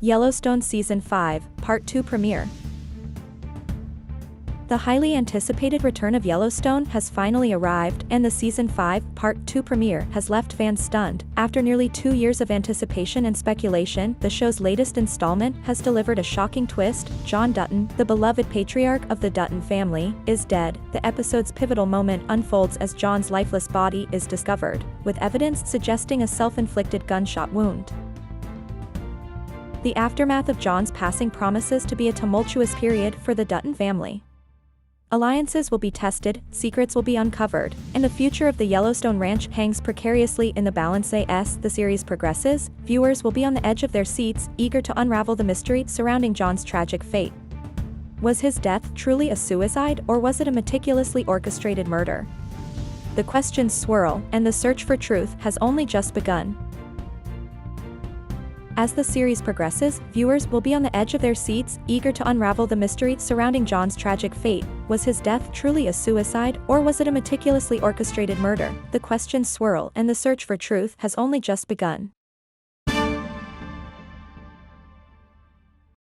Yellowstone Season 5, Part 2 premiere. The highly anticipated return of Yellowstone has finally arrived, and the Season 5, Part 2 premiere has left fans stunned. After nearly 2 years of anticipation and speculation, the show's latest installment has delivered a shocking twist. John Dutton, the beloved patriarch of the Dutton family, is dead. The episode's pivotal moment unfolds as John's lifeless body is discovered, with evidence suggesting a self-inflicted gunshot wound. The aftermath of John's passing promises to be a tumultuous period for the Dutton family. Alliances will be tested, secrets will be uncovered, and the future of the Yellowstone Ranch hangs precariously in the balance. As the series progresses, viewers will be on the edge of their seats, eager to unravel the mystery surrounding John's tragic fate. Was his death truly a suicide, or was it a meticulously orchestrated murder? The questions swirl, and the search for truth has only just begun. As the series progresses, viewers will be on the edge of their seats, eager to unravel the mystery surrounding John's tragic fate. Was his death truly a suicide, or was it a meticulously orchestrated murder? The questions swirl, and the search for truth has only just begun.